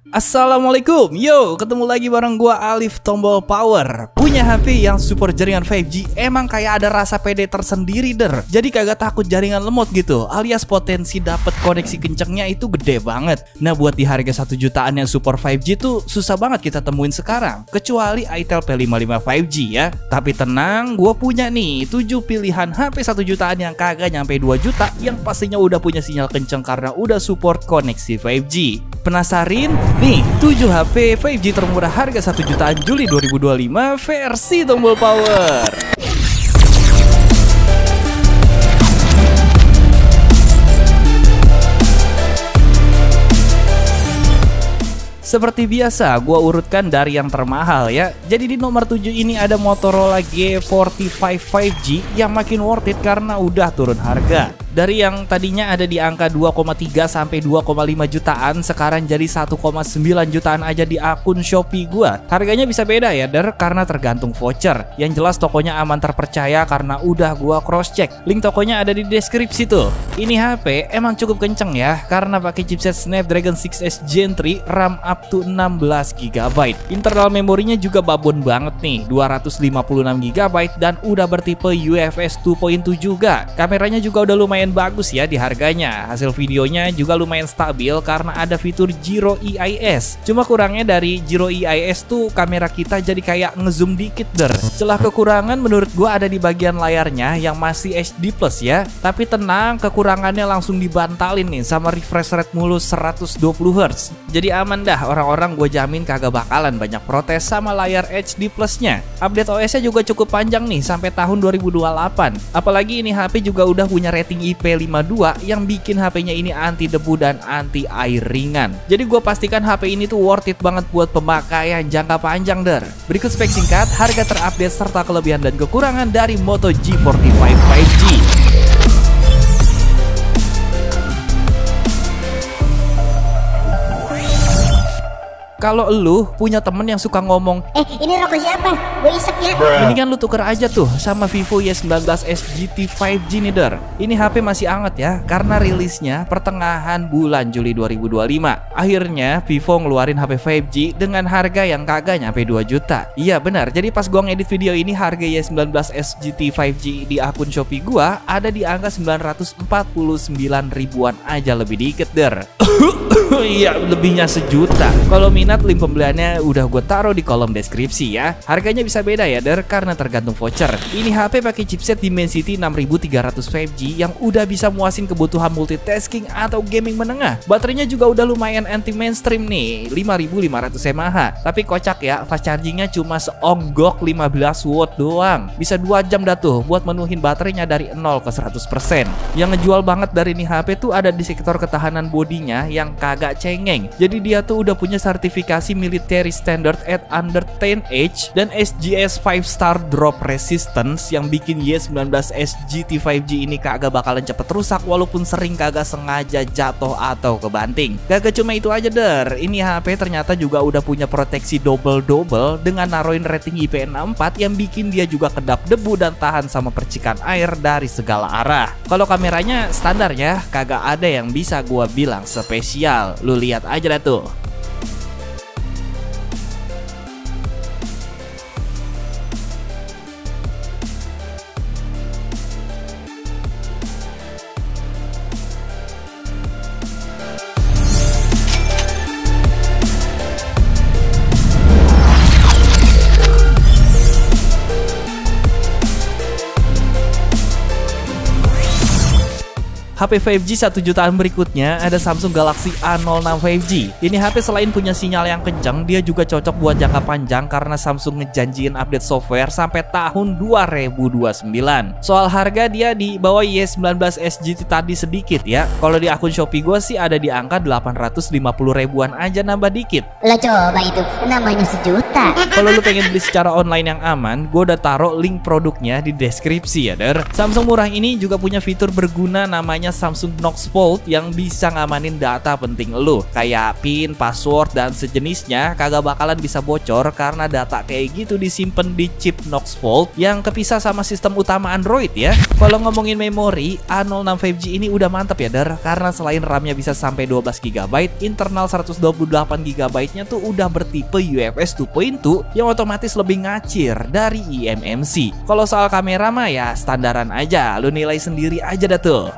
Assalamualaikum, yo ketemu lagi bareng gua Alif Tombol Power. Punya HP yang support jaringan 5G emang kayak ada rasa pede tersendiri jadi kagak takut jaringan lemot gitu, alias potensi dapet koneksi kencengnya itu gede banget. Nah buat di harga 1 jutaan yang support 5G tuh susah banget kita temuin sekarang, kecuali Itel P55 5G ya. Tapi tenang, gua punya nih 7 pilihan HP 1 jutaan yang kagak nyampe 2 juta yang pastinya udah punya sinyal kenceng karena udah support koneksi 5G. Penasarin? Nih, 7 HP 5G termurah harga 1 jutaan Juli 2025 versi Tombol Power. Seperti biasa, gua urutkan dari yang termahal ya. Jadi di nomor 7 ini ada Motorola G45 5G yang makin worth it karena udah turun harga. Dari yang tadinya ada di angka 2,3 sampai 2,5 jutaan, sekarang jadi 1,9 jutaan aja di akun Shopee gua. Harganya bisa beda ya, karena tergantung voucher. Yang jelas tokonya aman terpercaya karena udah gua cross check. Link tokonya ada di deskripsi tuh. Ini HP emang cukup kenceng ya, karena pakai chipset Snapdragon 6S Gen 3, RAM up to 16 GB. Internal memorinya juga babon banget nih, 256 GB dan udah bertipe UFS 2.2 juga. Kameranya juga udah lumayan bagus ya di harganya. Hasil videonya juga lumayan stabil karena ada fitur Gyro EIS. Cuma kurangnya dari Gyro EIS tuh kamera kita jadi kayak ngezoom dikit Celah kekurangan menurut gua ada di bagian layarnya yang masih HD+ ya. Tapi tenang, kekurangannya langsung dibantalin nih sama refresh rate mulus 120 Hz. Jadi aman dah, orang-orang gue jamin kagak bakalan banyak protes sama layar HD Plus-nya. Update OS-nya juga cukup panjang nih sampai tahun 2028. Apalagi ini HP juga udah punya rating IP52 yang bikin HP-nya ini anti debu dan anti air ringan. Jadi gue pastikan HP ini tuh worth it banget buat pemakaian jangka panjang Berikut spek singkat, harga terupdate serta kelebihan dan kekurangan dari Moto G45 5G. Kalau lu punya temen yang suka ngomong, ini rokok siapa? Gue isep ya. mendingan lu tuker aja tuh sama Vivo Y19s GT 5G nih Ini HP masih anget ya, karena rilisnya pertengahan bulan Juli 2025. Akhirnya Vivo ngeluarin HP 5G dengan harga yang kagak nyampe 2 juta. Iya benar, jadi pas gua ngedit video ini harga Y19s GT 5G di akun Shopee gua ada di angka 949 ribuan aja, lebih dikit Iya, lebihnya sejuta. Kalau minat, link pembeliannya udah gue taruh di kolom deskripsi ya. Harganya bisa beda ya karena tergantung voucher. Ini HP pakai chipset Dimensity 6300 5G yang udah bisa muasin kebutuhan multitasking atau gaming menengah. Baterainya juga udah lumayan anti mainstream nih, 5500 mAh. Tapi kocak ya, fast chargingnya cuma seonggok 15 watt doang. Bisa 2 jam dah tuh buat menuhin baterainya dari 0 ke 100%. Yang ngejual banget dari ini HP tuh ada di sektor ketahanan bodinya yang kagak cengeng. Jadi dia tuh udah punya sertifikasi military standard at under 10H dan SGS 5 star drop resistance yang bikin Y19s GT 5G ini kagak bakalan cepet rusak walaupun sering kagak sengaja jatuh atau kebanting. Kagak cuma itu aja ini HP ternyata juga udah punya proteksi double dengan naruhin rating IP64 yang bikin dia juga kedap debu dan tahan sama percikan air dari segala arah. Kalau kameranya standar ya, kagak ada yang bisa gua bilang spesial. Lu lihat aja dah tuh. HP 5G 1 jutaan berikutnya ada Samsung Galaxy A06 5G. Ini HP selain punya sinyal yang kencang, dia juga cocok buat jangka panjang karena Samsung ngejanjiin update software sampai tahun 2029. Soal harga dia di bawah Y19s GT tadi sedikit ya. Kalau di akun Shopee gue sih ada di angka 850 ribuan aja, nambah dikit. Lo coba itu, namanya sejuta. Kalau lu pengen beli secara online yang aman, gue udah taruh link produknya di deskripsi ya Samsung murah ini juga punya fitur berguna namanya namanya Samsung Knox Vault yang bisa ngamanin data penting lu, kayak PIN, password, dan sejenisnya kagak bakalan bisa bocor karena data kayak gitu disimpan di chip Knox Vault yang kepisah sama sistem utama Android ya. Kalau ngomongin memori, A06 5G ini udah mantap ya Der, karena selain RAM-nya bisa sampai 12 GB, internal 128 GB-nya tuh udah bertipe UFS 2.2 yang otomatis lebih ngacir dari eMMC. Kalau soal kamera mah ya standaran aja, lu nilai sendiri aja dah tuh.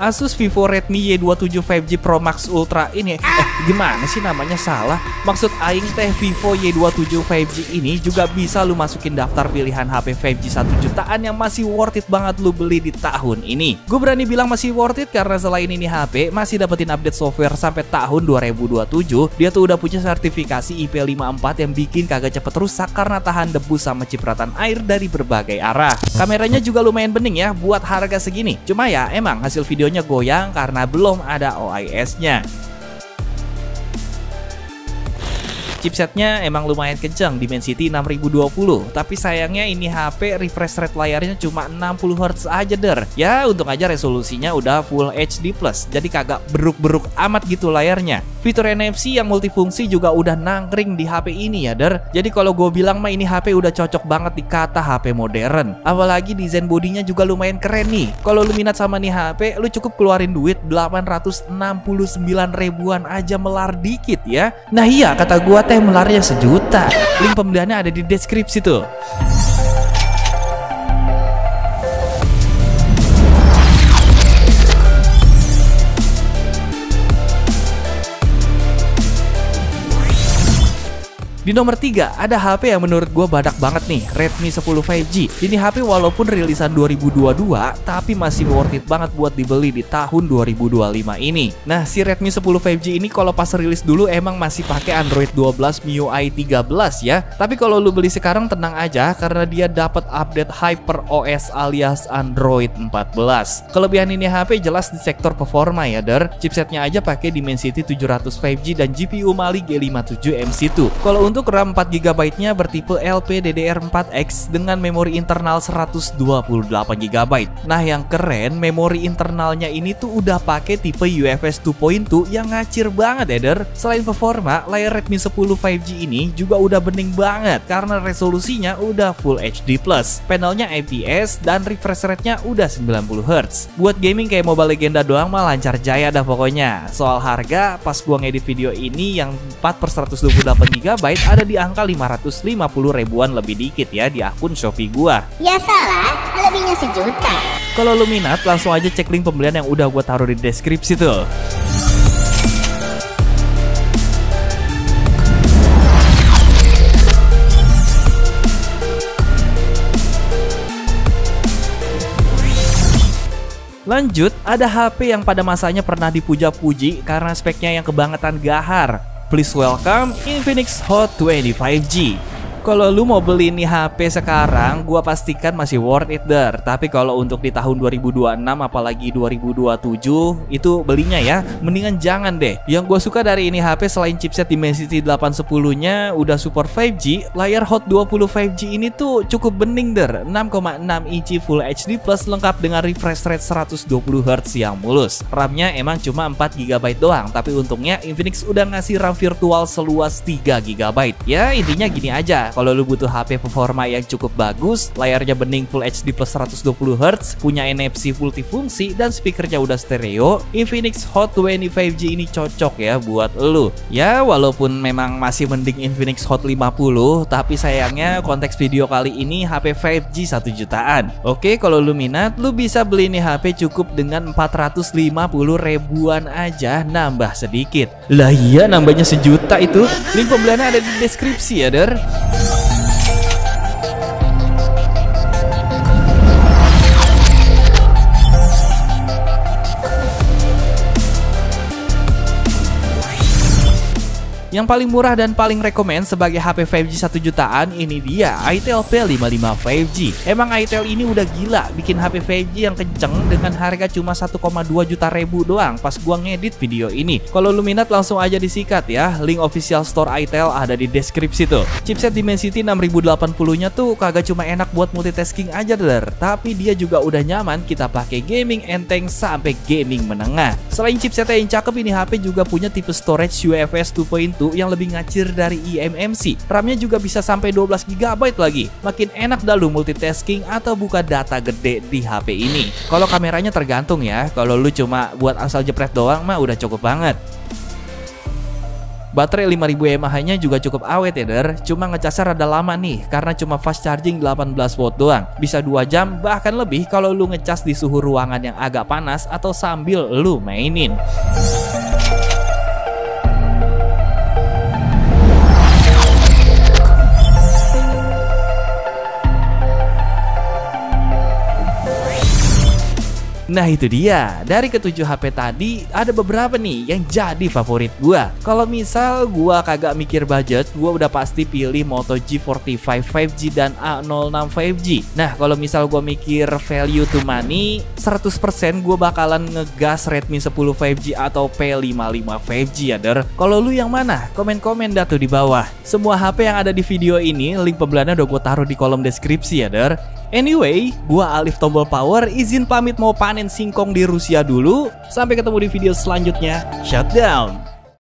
Asus Vivo Redmi Y27 5G Pro Max Ultra ini gimana sih namanya salah? Maksud aing teh Vivo Y27 5G ini juga bisa lu masukin daftar pilihan HP 5G 1 jutaan yang masih worth it banget lu beli di tahun ini. Gue berani bilang masih worth it karena selain ini HP masih dapetin update software sampai tahun 2027. Dia tuh udah punya sertifikasi IP54 yang bikin kagak cepet rusak karena tahan debu sama cipratan air dari berbagai arah. Kameranya juga lumayan bening ya buat harga segini. Cuma ya emang hasil videonya goyang karena belum ada OIS-nya. Chipsetnya emang lumayan kencang, Dimensity 6020, tapi sayangnya ini HP refresh rate layarnya cuma 60Hz aja Der. Ya untung aja resolusinya udah Full HD+, jadi kagak beruk-beruk amat gitu layarnya. Fitur NFC yang multifungsi juga udah nangkring di HP ini ya Der. Jadi kalau gue bilang mah ini HP udah cocok banget dikata HP modern. Apalagi desain bodinya juga lumayan keren nih. Kalau lu minat sama nih HP, lu cukup keluarin duit 869 ribuan aja, melar dikit ya. Nah iya kata gua teh melarnya sejuta. Link pembeliannya ada di deskripsi tuh. Di nomor 3 ada HP yang menurut gue badak banget nih, Redmi 10 5G. Ini HP walaupun rilisan 2022 tapi masih worth it banget buat dibeli di tahun 2025 ini. Nah si Redmi 10 5G ini kalau pas rilis dulu emang masih pakai Android 12 MIUI 13 ya. Tapi kalau lu beli sekarang tenang aja karena dia dapat update HyperOS alias Android 14. Kelebihan ini HP jelas di sektor performa ya Der. Chipsetnya aja pakai Dimensity 700 5G dan GPU Mali G57MC2. Kalau untuk RAM 4GB-nya bertipe LPDDR4X dengan memori internal 128GB. Nah yang keren, memori internalnya ini tuh udah pakai tipe UFS 2.2 yang ngacir banget ya Der. Selain performa, layar Redmi 10 5G ini juga udah bening banget karena resolusinya udah Full HD+. Panelnya IPS dan refresh rate-nya udah 90Hz. Buat gaming kayak Mobile Legends doang mah lancar jaya dah pokoknya. Soal harga, pas gua ngedit video ini yang 4/128GB ada di angka 550 ribuan lebih dikit ya di akun Shopee gua. Ya salah, lebihnya sejuta. Kalau lu minat langsung aja cek link pembelian yang udah gua taruh di deskripsi tuh. Lanjut, ada HP yang pada masanya pernah dipuja-puji karena speknya yang kebangetan gahar. Please welcome Infinix Hot 20 5G. Kalau lu mau beli nih HP sekarang, gua pastikan masih worth it Der. Tapi kalau untuk di tahun 2026 apalagi 2027 itu belinya ya, mendingan jangan deh. Yang gua suka dari ini HP selain chipset Dimensity 810-nya udah support 5G, layar Hot 20 5G ini tuh cukup bening Der. 6,6 inci Full HD Plus lengkap dengan refresh rate 120Hz yang mulus. RAM-nya emang cuma 4GB doang, tapi untungnya Infinix udah ngasih RAM virtual seluas 3GB. Ya intinya gini aja. Kalau lu butuh HP performa yang cukup bagus, layarnya bening Full HD plus 120Hz, punya NFC multifungsi dan speakernya udah stereo, Infinix Hot 20 5G ini cocok ya buat lu. Ya walaupun memang masih mending Infinix Hot 50, tapi sayangnya konteks video kali ini HP 5G 1 jutaan. Oke, kalau lu minat, lu bisa beli nih HP cukup dengan 450 ribuan aja, nambah sedikit. Lah iya, nambahnya sejuta itu. Link pembeliannya ada di deskripsi ya Der. Yang paling murah dan paling rekomend sebagai HP 5G 1 jutaan ini dia Itel P55 5G. Emang Itel ini udah gila bikin HP 5G yang kenceng dengan harga cuma 1,2 juta ribu doang pas gua ngedit video ini. Kalau lu minat langsung aja disikat ya. Link official store Itel ada di deskripsi tuh. Chipset Dimensity 6080-nya tuh kagak cuma enak buat multitasking aja tapi dia juga udah nyaman kita pakai gaming enteng sampai gaming menengah. Selain chipsetnya yang cakep, ini HP juga punya tipe storage UFS 2.2 yang lebih ngacir dari eMMC. RAM-nya juga bisa sampai 12 GB lagi. Makin enak dah lu multitasking atau buka data gede di HP ini. Kalau kameranya tergantung ya. Kalau lu cuma buat asal jepret doang mah udah cukup banget. Baterai 5000 mAh-nya juga cukup awet ya cuma ngecasnya rada lama nih karena cuma fast charging 18 watt doang. Bisa 2 jam bahkan lebih kalau lu ngecas di suhu ruangan yang agak panas atau sambil lu mainin. Nah itu dia, dari ketujuh HP tadi ada beberapa nih yang jadi favorit gua. Kalau misal gua kagak mikir budget, gua udah pasti pilih Moto G45 5G dan A06 5G. Nah kalau misal gua mikir value to money, 100% gua bakalan ngegas Redmi 10 5G atau P55 5G ya Kalau lu yang mana? Komen-komen dah tuh di bawah. Semua HP yang ada di video ini, link pembeliannya udah gua taruh di kolom deskripsi ya Anyway, gua Alif Tombol Power izin pamit mau panen singkong di Rusia dulu. Sampai ketemu di video selanjutnya. Shutdown.